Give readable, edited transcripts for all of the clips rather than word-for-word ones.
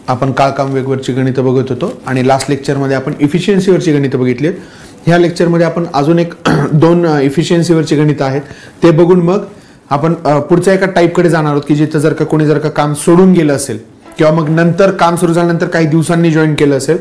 आपण काळकाम वेगवरची गणितं बघत होतो आणि लास्ट लेक्चरमध्ये आपण इफिशियन्सीवरची गणितं बघितली. ह्या लेक्चरमध्ये आपण अजून एक 2 इफिशियन्सीवरची गणितं आहेत ते बघून मग आपण पुढच्या एका टाईपकडे जाणार आहोत की जिथं जर का काम सोडून गेलं असेल किंवा मग नंतर काम सुरू झाल्यानंतर काही दिवसांनी जॉईन केलं असेल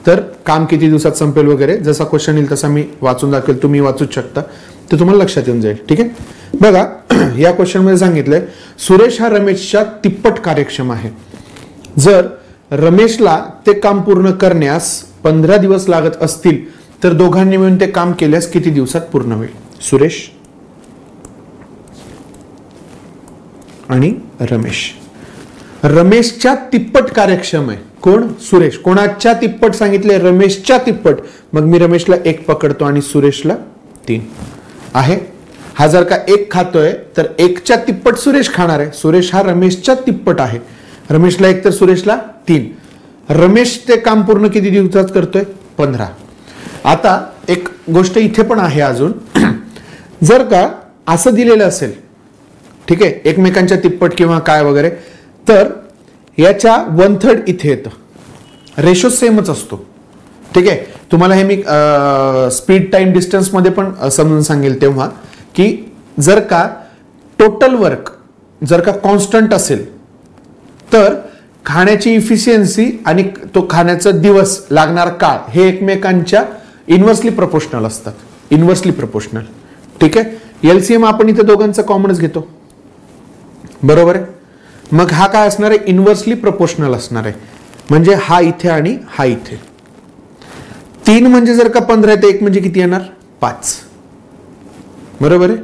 तर काम किती दिवसात संपेल वगैरे. जसा क्वेश्चन येईल तसा मी वाचून दाखवेल, तुम्ही वाचूच शकता, ते तुम्हाला लक्षात येऊन जाईल. ठीक आहे. बघा या क्वेश्चन मध्ये सांगितलंय सुरेश हा रमेशच्या तिप्पट कार्यक्षम आहे. जर रमेशला ते काम पूर्ण करण्यास 15 दिवस लागत असतील तर दोघांनी मिळून ते काम केल्यास किती दिवसात पूर्ण होईल. सुरेश आणि रमेश. रमेशच्या तिप्पट कार्यक्षम आहे. कोण? सुरेश. कोणाच्या तिप्पट सांगितले? रमेशच्या तिप्पट. मग मी रमेशला 1 पकडतो आणि सुरेशला 3 आहे. हा जर का 1 खातोय तर 1च्या तिप्पट सुरेश खाणार आहे. सुरेश हा रमेशच्या तिप्पट आहे. रमेशला 1 तर सुरेशला 3. रमेश ते काम पूर्ण किती दिवसात करतोय? 15. आता एक गोष्ट इथे पण आहे अजून. जर का असं दिलेलं असेल, ठीक आहे, एकमेकांच्या तिप्पट किंवा काय वगैरे, तर याच्या 1/3 इथे येतं. रेशो सेमच असतो. ठीक आहे. तुम्हाला हे मी स्पीड टाइम डिस्टन्स मध्ये पण समजून सांगेल तेव्हा की जर का टोटल वर्क जर का कॉन्स्टंट असेल तर खाण्याची इफिशियन्सी आणि तो खाण्याचा दिवस लागणार काळ हे एकमेकांच्या इन्व्हर्सली प्रोपोर्शनल असतात. Inversely proportional. ठीक आहे. एलसीएम आपण इथे दोघांचा कॉमनच घेतो, बरोबर आहे. मग हा काय असणार आहे? इन्व्हर्सली प्रोपोर्शनल असणार आहे. म्हणजे हा इथे आणि हा इथे. 3 म्हणजे जर का 15 आहे तर 1 म्हणजे किती येणार? 5. बरोबर आहे.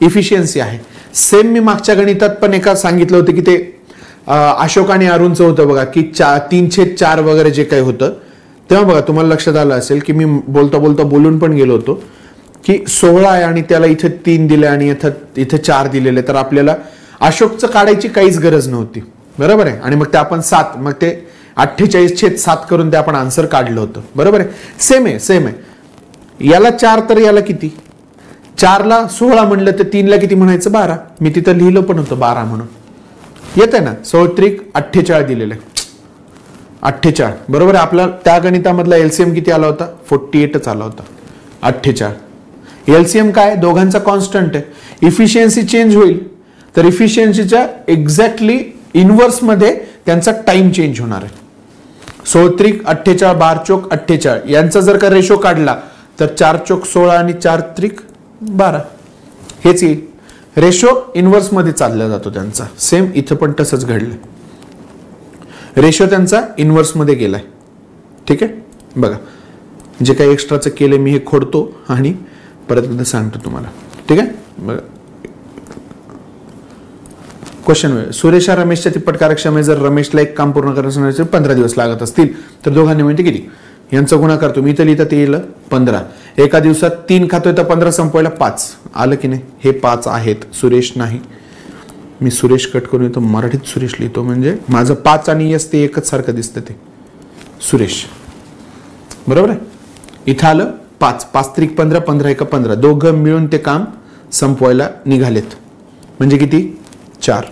इफिशियन्सी आहे. सेम मी मागच्या गणितात पण एका सांगितलं होतं की ते अशोक आणि अरुणचं होतं बघा की 3/4 वगैरे जे काही होतं तेव्हा बघा तुम्हाला लक्षात आलं असेल की मी बोलता बोलता बोलून पण गेलो होतो की 16 आहे आणि त्याला इथे 3 दिले आणि इथे 4 दिलेले, तर आपल्याला अशोकचं काढायची काहीच गरज नव्हती. बरोबर आहे. आणि मग ते आपण 7 मग ते 48/7 करून ते आपण आन्सर काढलं होतं. बरोबर आहे. सेम आहे, सेम आहे. याला 4 तर याला किती? 4ला 16 म्हणलं तर 3ला किती म्हणायचं? 12. मी तिथं लिहिलं पण होतं 12 म्हणून. येत आहे ना. 16×3=48 दिलेलं आहे. 48. बरोबर आहे. आपला त्या गणितामधला एलसीएम किती आला होता? 48च आला होता. 48. एलसीएम काय? दोघांचा कॉन्स्टंट आहे. इफिशियन्सी चेंज होईल तर इफिशियन्सीच्या एक्झॅक्टली इन्व्हर्स मध्ये त्यांचा टाइम चेंज होणार आहे. 16×48 12×4=48 यांचा जर का रेशो काढला तर 4×4=16 आणि 4×3=12 हेच येईल. रेशो इन्व्हर्स मध्ये चालला जातो त्यांचा. सेम इथं पण तसंच घडलं. रेशो त्यांचा इन्व्हर्स मध्ये गेलाय. ठीक आहे. बघा जे काही एक्स्ट्राचं केलं मी हे खोडतो आणि परत एकदा सांगतो तुम्हाला. ठीक आहे. बघा क्वेश्चन. सुरेश हा रमेशच्या तिप्पट कार्यक्षम आहे. जर रमेशला 1 काम पूर्ण करण्यासाठी 15 दिवस लागत असतील तर दोघांनी मिळते किती? यांचा गुणाकार तुम्ही इथं लिहिता ते येईल 15. एका दिवसात 3 खातोय तर 15 संपवायला 5 आलं की नाही? हे 5 आहेत. सुरेश नाही. मी सुरेश कट करून येतो, मराठीत सुरेश लिहितो म्हणजे माझं 5 आणि यस ते एकच सारखं दिसतं. ते सुरेश. बरोबर आहे. इथं आलं 5. 5×3=15 15×1=15. दोघं मिळून ते काम संपवायला निघालेत. म्हणजे किती? 4.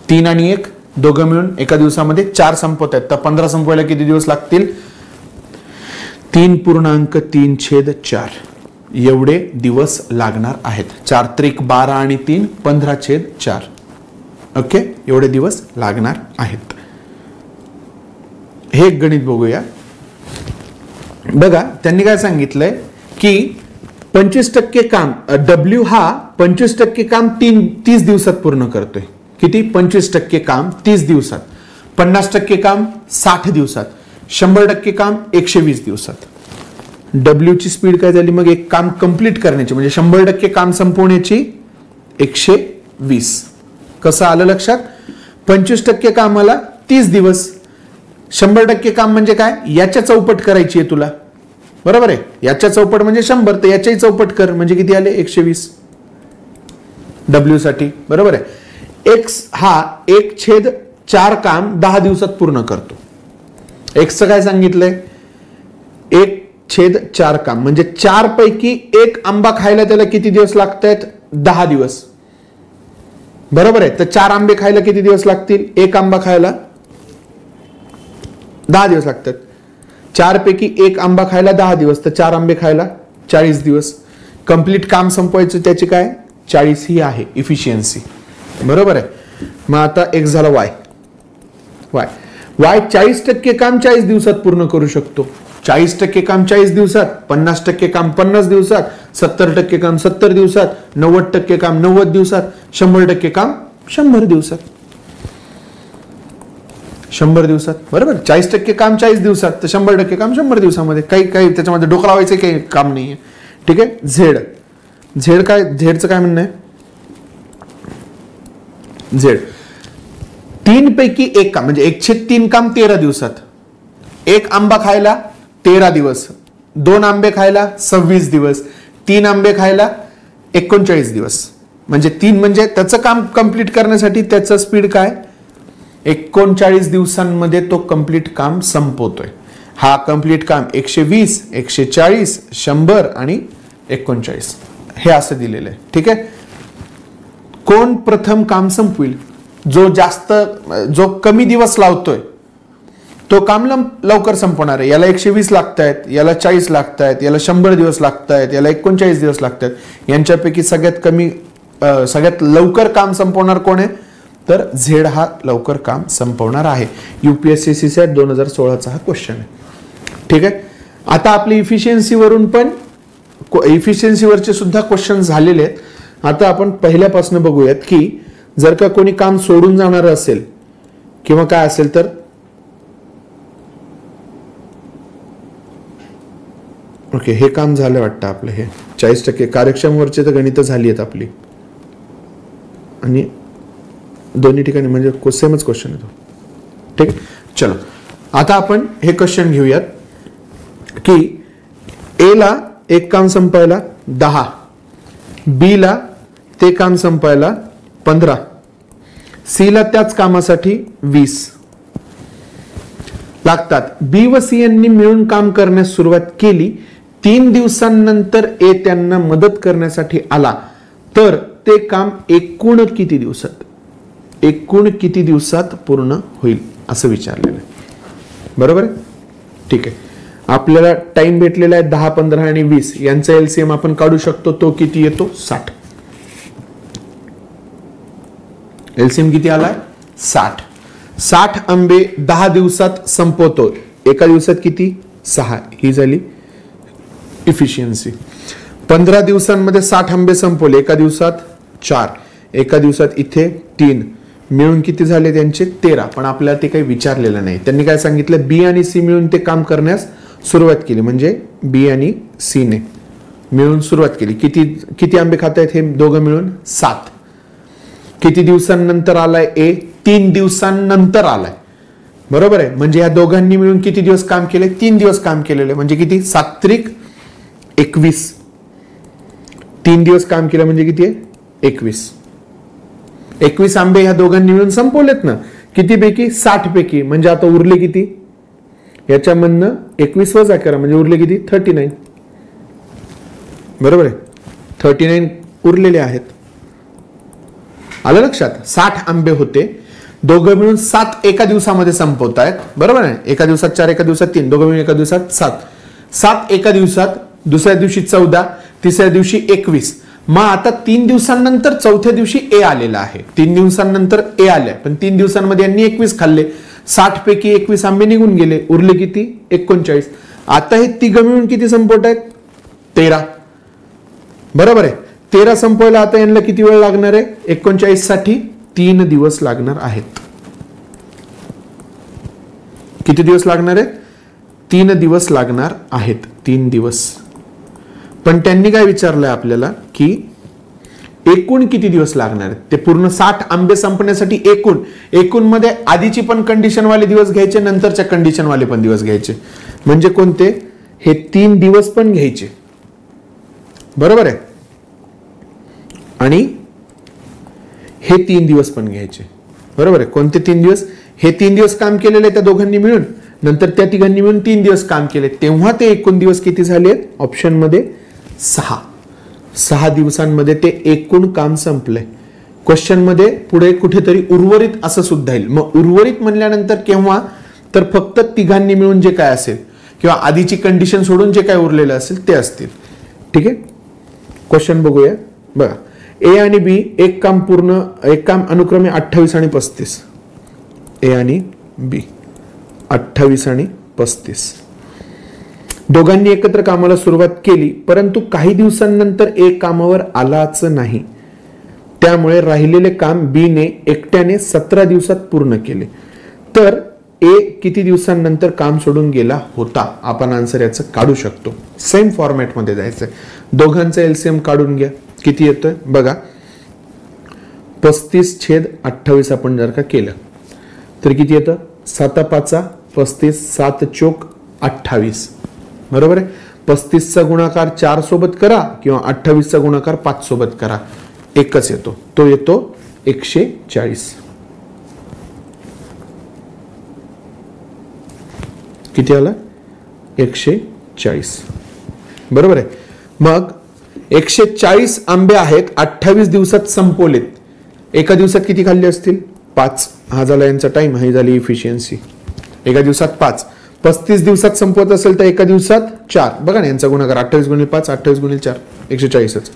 3 आणि 1 दोघं मिळून एका दिवसामध्ये 4 संपवत आहेत. तर 15 संपवायला किती दिवस लागतील? 3.3/4 एवढे दिवस लागणार आहेत. 4×3=12 आणि 3 15/4. ओके. एवढे दिवस लागणार आहेत. हे एक गणित बघूया. बघा त्यांनी काय सांगितलंय की 25% काम डब्ल्यू हा 25% काम 30 दिवसात पूर्ण करतोय. किती? 25% काम 30 दिवसात. 50% काम 60 दिवसात. 100% काम 120 दिवसात. डब्ल्यू ची स्पीड काय झाली मग? एक काम कंप्लीट करण्याची म्हणजे 100% काम संपवण्याची 120. कसं आलं लक्षात? 25% कामाला 30 दिवस. 100% काम म्हणजे काय? याच्या चौपट करायची आहे तुला. बरोबर आहे. याच्या चौपट म्हणजे 100 तर याच्याही चौपट कर म्हणजे किती आले? 120 डब्ल्यू साठी. बरोबर आहे. एक्स हा 1/4 काम 10 दिवसात पूर्ण करतो. एक्सचं काय सांगितलंय? 1/4 काम म्हणजे 4 पैकी 1 आंबा खायला त्याला किती दिवस लागत आहेत? 10 दिवस. बरोबर आहे. तर 4 आंबे खायला किती दिवस लागतील? एक आंबा खायला 10 दिवस लागतात. 4 पैकी एक आंबा खायला 10 दिवस, तर 4 आंबे खायला 40 दिवस. कंप्लीट काम संपवायचं त्याची काय 40 ही आहे इफिशियन्सी. बरोबर आहे. मग आता एक झाला वाय. वाय 40% काम 40 दिवसात पूर्ण करू शकतो. 40% काम 40 दिवसात, 50% काम 50 दिवसात, 70% काम 70 दिवसात, 90% काम 90 दिवसात, 100% काम 100 दिवसात. 100 दिवसात. बरोबर. 40% काम 40 दिवसात, तर 100% काम 100 दिवसामध्ये. काही त्याच्यामध्ये डोकं लावायचं काही काम नाहीये. ठीक आहे. झेड काय, झेडचं काय म्हणणं आहे? झेड 3 पैकी एक काम म्हणजे 1/3 काम 13 दिवसात. एक आंबा खायला 13 दिवस, 2 आंबे खायला 26 दिवस, 3 आंबे खायला 39 दिवस. म्हणजे 3 म्हणजे त्याचं काम कंप्लीट करण्यासाठी त्याचं स्पीड काय 39 दिवसांमध्ये तो कंप्लीट काम संपवतोय. हा कंप्लीट काम 120, 140, 100 आणि 39 हे असं दिलेलं आहे. ठीक आहे. कोण प्रथम काम संपविल? जो कमी दिवस लावतोय तो काम लवकर संपवणार आहे. याला 120 लागतायत, याला 40 लागतायत, याला 100 दिवस लागतायत, याला 39 दिवस लागतायत. यांच्यापैकी सगळ्यात लवकर काम संपवणार कोण आहे? तर झेड हा लवकर काम संपवणार आहे. UPSC सेट 2016चा हा क्वेश्चन आहे. ठीक आहे. आता आपली इफिशियन्सीवरचे सुद्धा क्वेश्चन झालेले आहेत. आता आपण पहिल्यापासून बघूयात की जर का कोणी काम सोडून जाणार असेल किंवा काय असेल तर ओके हे काम झालं वाटतं आपलं. हे 40% कार्यक्षमवरचे तर गणित झाली आहेत आपली आणि दोन्ही ठिकाणी म्हणजे सेमच क्वेश्चन येतो. ठीक. चलो आता आपण हे क्वेश्चन घेऊयात की ए ला एक काम संपायला 10, बी ला ते काम संपायला 15, सी ला त्याच कामासाठी 20 लागतात. बी व सी यांनी मिळून काम करण्यास सुरुवात केली. 3 दिवसांनंतर ए त्यांना मदत करण्यासाठी आला तर ते काम एकूण किती दिवसात पूर्ण होईल असं विचारलेलं आहे. बरोबर आहे. ठीक आहे. आपल्याला टाइम भेटलेला आहे 10, 15 आणि 20 यांचा LCM आपण काढू शकतो. तो किती येतो 60. LCM किती आलाय 60. 60 आंबे 10 दिवसात संपवतो. एका दिवसात किती 6 ही झाली इफिशियन्सी. 15 दिवसांमध्ये 60 आंबे संपवले. एका दिवसात 4, एका दिवसात इथे 3 मिळून किती झाले त्यांचे 13. पण आपल्याला ते काही विचारलेलं नाही. त्यांनी काय सांगितलं बी आणि सी मिळून ते काम करण्यास सुरुवात केली. म्हणजे बी आणि सी ने मिळून सुरुवात केली. किती आंबे खात आहेत हे दोघं मिळून 7. किती दिवसांनंतर आलाय ए 3 दिवसांनंतर आलाय. बरोबर आहे. म्हणजे या दोघांनी मिळून किती दिवस काम केले 3 दिवस काम केलेले. म्हणजे किती 7 त्रिक 21. 3 दिवस काम केलं म्हणजे किती आहे 21. 21 आंबे ह्या दोघांनी मिळून संपवलेत ना. किती पैकी 60 पैकी. म्हणजे आता उरले किती याच्यामधनं 21 वजा करा म्हणजे उरले किती 39. बरोबर आहे. 39 उरलेले आहेत. आलं लक्षात. 60 आंबे होते. दोघं मिळून 7 एका दिवसामध्ये संपवतायत. बरोबर आहे. एका दिवसात 4, एका दिवसात 3, दोघं मिळून एका दिवसात 7 एका दिवसात, दुसऱ्या दिवशी 14, तिसऱ्या दिवशी 21. मग आता 3 दिवसांनंतर चौथ्या दिवशी ए आलेला आहे. 3 दिवसांनंतर ए आले पण 3 दिवसांमध्ये यांनी 21 खाल्ले. 60 पैकी 21 आंबे निघून गेले. उरले किती 39. आता हे तिघं मिळून किती संपवत आहेत 13. बरोबर आहे. 13 संपवायला आता यांना किती वेळ लागणार आहे 39 साठी 3 दिवस लागणार आहेत. किती दिवस लागणार आहेत 3 दिवस लागणार आहेत. 3 दिवस. पण त्यांनी काय विचारलंय आपल्याला की एकूण किती दिवस लागणार आहेत. ते पूर्ण 60 आंबे संपण्यासाठी एकूण मध्ये आधीची पण कंडिशन वाले दिवस घ्यायचे, नंतरच्या कंडिशन वाले पण दिवस घ्यायचे. म्हणजे कोणते हे 3 दिवस पण घ्यायचे. बरोबर आहे. आणि हे 3 दिवस पण घ्यायचे. बरोबर आहे. कोणते 3 दिवस हे 3 दिवस काम केलेले त्या दोघांनी मिळून, नंतर त्या तिघांनी मिळून 3 दिवस काम केले. तेव्हा ते एकूण दिवस किती झाले ऑप्शन मध्ये 6 दिवसांमध्ये ते एकूण काम संपलंय. क्वेश्चन मध्ये पुढे कुठेतरी उर्वरित असं सुद्धा येईल. मग उर्वरित म्हणल्यानंतर केव्हा, तर फक्त तिघांनी मिळून जे काय असेल किंवा आधीची कंडिशन सोडून जे काय उरलेलं असेल ते असतील. ठीक आहे, क्वेश्चन बघूया. बघा, ए आणि बी एक काम अनुक्रमे 28 आणि 35. ए आणि बी 28 आणि 35. दोघांनी एकत्र कामाला सुरुवात केली, परंतु काही दिवसांनंतर ए कामावर आलाच नाही. त्यामुळे राहिलेले काम बी ने एकट्याने 17 दिवसात पूर्ण केले. तर ए किती दिवसांनंतर काम सोडून गेला होता? आपण आन्सर याचं काढू शकतो. सेम फॉर्मॅट मध्ये जायचंय. दोघांचं एलसीएम काढून घ्या. किती येतोय बघा, 35/28 आपण जर का केलं तर किती येतं? 7×5 35, 7 चोक 28. बरोबर आहे. 35चा गुणाकार 4 सोबत करा किंवा 28चा गुणाकार 5 सोबत करा, एकच येतो. तो येतो 140. किती आला? 140. बरोबर आहे. मग 140 आंबे आहेत, 28 दिवसात संपवलेत. एका दिवसात किती खाल्ले असतील? 5. हा झाला यांचा टाइम, ही झाली इफिशियन्सी. एका दिवसात 5. 35 दिवसात संपवत असेल तर एका दिवसात 4. बघा ना, यांचा गुणाकार 28 × 5, 28 × 4, 140च.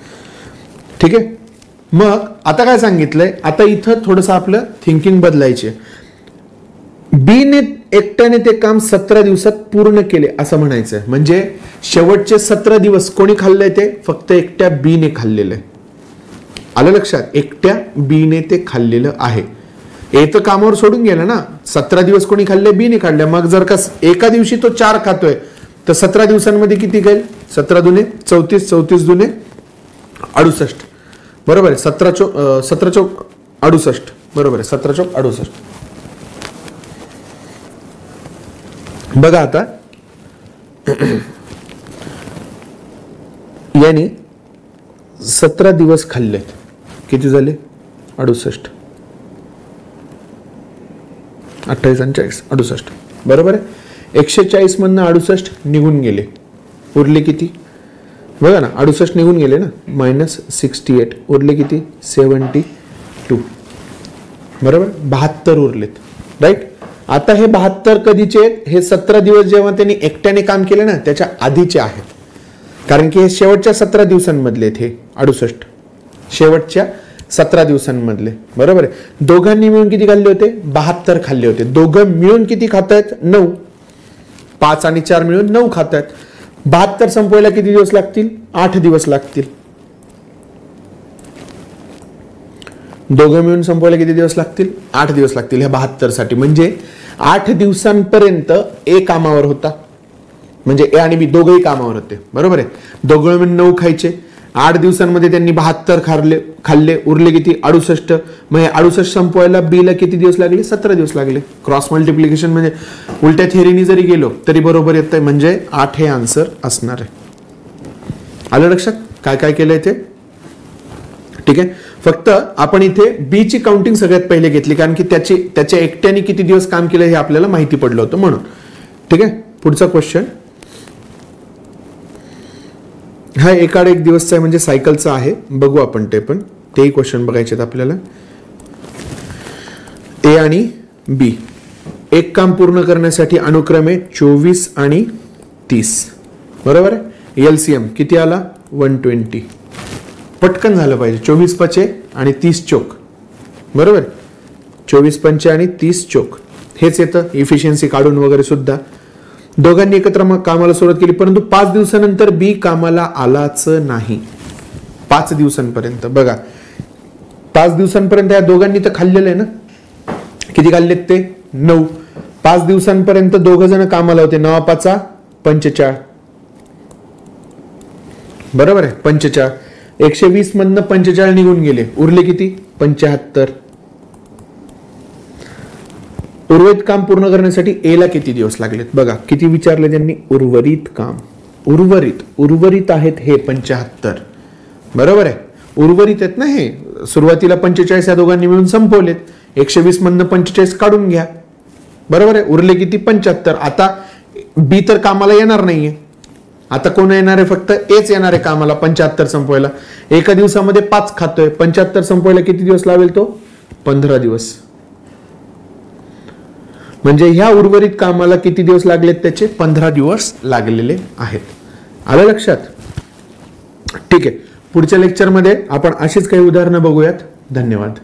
ठीक आहे. मग आता काय सांगितलंय, आता इथं थोडंसं आपलं थिंकिंग बदलायचे. बी ने एकट्याने ते काम 17 दिवसात पूर्ण केले असं म्हणायचंय. म्हणजे शेवटचे 17 दिवस कोणी खाल्लंय? ते फक्त एकट्या बी ने खाल्लेलं आहे. आलं लक्षात? एकट्या बी ने ते खाल्लेलं आहे. ए तर कामावर सोडून गेला ना. 17 दिवस कोणी खाल्ले? बी ने खाल्ले. मग जर का एका दिवशी तो 4 खातोय तर 17 दिवसांमध्ये किती खाईल? 17 दुने 34, 34 दुने 68. बरोबर आहे. 17 चोक 68. बरोबर आहे. 17 चोक 68. बघा आता याने 17 दिवस खाल्लेत. किती झाले? 68. 28 आणि 40, 68. बरोबर आहे. 140 मधनं 68 निघून गेले. उरले किती? बघा ना, 68 निघून गेले ना, -68. उरले किती? 72. बरोबर, 72 उरलेत. राईट. आता हे 72 कधीचे आहेत? हे 17 दिवस जेव्हा त्यांनी एकट्याने काम केले ना त्याच्या आधीचे आहेत. कारण की हे शेवटच्या 17 दिवसांमधले आहेत. हे 68 शेवटच्या 17 दिवसांमधले. बरोबर आहे. दोघांनी मिळून किती खाल्ले होते? 72 खाल्ले होते. दोघं मिळून किती खातायत? 9. 5 आणि 4 मिळून 9 खातायत. 72 संपवायला किती दिवस लागतील? 8 दिवस लागतील. दोघं मिळून संपवायला किती दिवस लागतील? 8 दिवस लागतील ह्या 72 साठी. म्हणजे 8 दिवसांपर्यंत ए कामावर होता. म्हणजे ए आणि बी दोघंही कामावर होते. बरोबर आहे. दोघं मिळून 9 खायचे. 8 दिवसांमध्ये त्यांनी 72 खाल्ले. उरले किती? 68. मग हे 68 संपवायला बी ला किती दिवस लागले? 17 दिवस लागले. क्रॉस मल्टिप्लिकेशन म्हणजे उलट्या थेरीने जरी गेलो तरी बरोबर येतंय. म्हणजे 8 हे आन्सर असणार आहे. आलं लक्षात काय काय केलंय ते? ठीक आहे. फक्त आपण इथे बी ची काउंटिंग सगळ्यात पहिले घेतली कारण की त्याच्या एकट्याने किती दिवस काम केलं हे आपल्याला माहिती पडलं होतं म्हणून. ठीक आहे. पुढचा क्वेश्चन हा एकाड एक दिवसचा आहे म्हणजे सायकलचा आहे. बघू आपण ते पण. तेही क्वेश्चन बघायचे आहेत आपल्याला. ए आणि बी एक काम पूर्ण करण्यासाठी अनुक्रमे 24 आणि 30. बरोबर आहे. एलसीएम किती आला? 120. पटकन झालं पाहिजे. 24 पंचे आणि 30 चोक. बरोबर. 24 पंचे आणि 30 चोक हेच येतं. इफिशियन्सी काढून वगैरे सुद्धा. दोघांनी एकत्र कामाला सुरुवात केली परंतु 5 दिवसानंतर बी कामाला आलाच नाही. 5 दिवसांपर्यंत. बघा 5 दिवसांपर्यंत या दोघांनी तर खाल्लेलं आहे ना. किती खाल्लेत ते? 9. 5 दिवसांपर्यंत दोघ जण कामाला होते. 9 5 45. बरोबर आहे. 45. 120 मधनं 45 निघून गेले. उरले किती? 75. उर्वरित काम पूर्ण करण्यासाठी ए ला किती दिवस लागलेत? बघा किती विचारले त्यांनी? उर्वरित काम. उर्वरित आहेत हे 75. बरोबर आहे. उर्वरित आहेत ना हे. सुरुवातीला 45 या दोघांनी मिळून संपवलेत. 120 मधनं 45 काढून घ्या. बरोबर आहे. उरले किती? 75. आता बी तर कामाला येणार नाहीये. आता कोण येणार आहे? फक्त एच येणार आहे कामाला 75 संपवायला. एका दिवसामध्ये 5 खातोय, 75 संपवायला किती दिवस लागेल? तो 15 दिवस. म्हणजे ह्या उर्वरित कामाला किती दिवस लागलेत? त्याचे 15 दिवस लागलेले आहेत. आलं लक्षात? ठीक आहे, पुढच्या लेक्चरमध्ये आपण अशीच काही उदाहरणं बघूयात. धन्यवाद.